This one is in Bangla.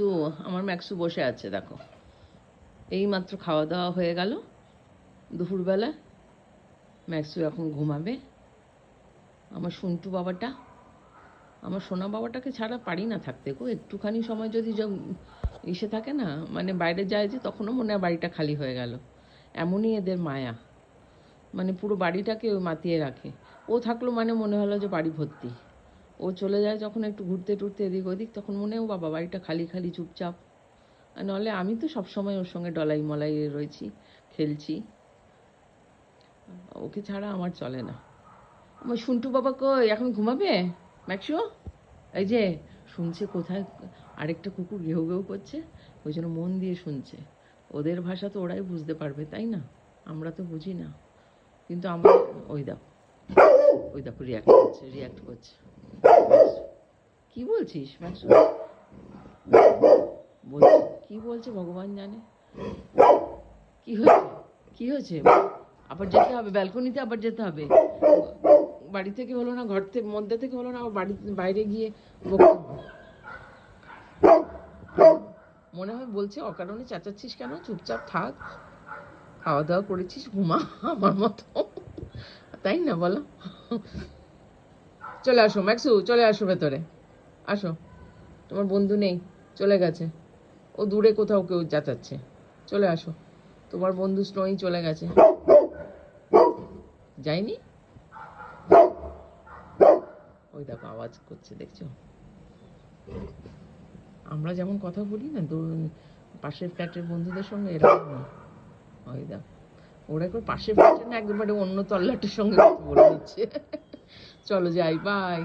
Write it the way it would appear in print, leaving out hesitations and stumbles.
ম্যাক্সু, আমার ম্যাক্সু বসে আছে দেখো। এই মাত্র খাওয়া দাওয়া হয়ে গেল দুপুরবেলা। ম্যাক্সু এখন ঘুমাবে। আমার সন্টু বাবাটা, আমার সোনা বাবাটাকে ছাড়া পারি না থাকতে গো। একটুখানি সময় যদি ইসে থাকে না, মানে বাইরে যায় যে, তখনও মনে হয় বাড়িটা খালি হয়ে গেল। এমনই এদের মায়া, মানে পুরো বাড়িটাকে মাতিয়ে রাখে। ও থাকলো মানে মনে হলো যে বাড়ি ভর্তি। ও চলে যায় যখন একটু ঘুরতে টুরতে এদিক ওদিক, তখন মনে হয় ও বাবা বাড়িটা খালি খালি চুপচাপ। আর নাহলে আমি তো সবসময় ওর সঙ্গে ডলাই মলাই রয়েছি, খেলছি। ওকে ছাড়া আমার চলে না। আমার সন্টু বাবা কই, এখন ঘুমাবে ম্যাক্সু? এই যে শুনছে কোথায় আরেকটা কুকুর ঘেউ ঘেউ করছে, ওই জন্য মন দিয়ে শুনছে। ওদের ভাষা তো ওরাই বুঝতে পারবে, তাই না? আমরা তো বুঝি না, কিন্তু আমরা ওই দেখো, ওই দেখো রিয়াক্ট করছে, রিয়াক্ট করছে। কি বলছিস ম্যাক্সু? বলছি কি বলছে ভগবান জানে। কি হয়েছে, কি হয়েছে? আবার যেতে হবে ব্যালকনিতে, আবার যেতে হবে। বাড়ি থেকে হলো না, ঘর থেকে মধ্যে থেকে হলো না, আবার বাড়ি বাইরে গিয়ে বকতে হবে। মনে হয় বলছে অকারণে চেঁচাচ্ছিস কেন, চুপচাপ থাক, খাওয়া দাওয়া করেছিস, ঘুমা আমার মতো, তাই না বলো? চলে আসো ম্যাক্সু, চলে আসো ভেতরে, আসো। তোমার বন্ধু নেই, চলে গেছে। ও দূরে কোথাও কেউ চেঁচাচ্ছে, চলে আসো। তোমার বন্ধু স্নোই চলে গেছে, যায়নি? ওই দেখো আওয়াজ করছে, দেখছো? আমরা যেমন কথা বলি না পাশের ফ্ল্যাটের বন্ধুদের সঙ্গে, এরকম না। ওই দেখো, ওরা একবার পাশের ফ্ল্যাটের না, একেবারে অন্য তল্লাটের সঙ্গে কথা বলে দিচ্ছে। চলো যাই, বাই।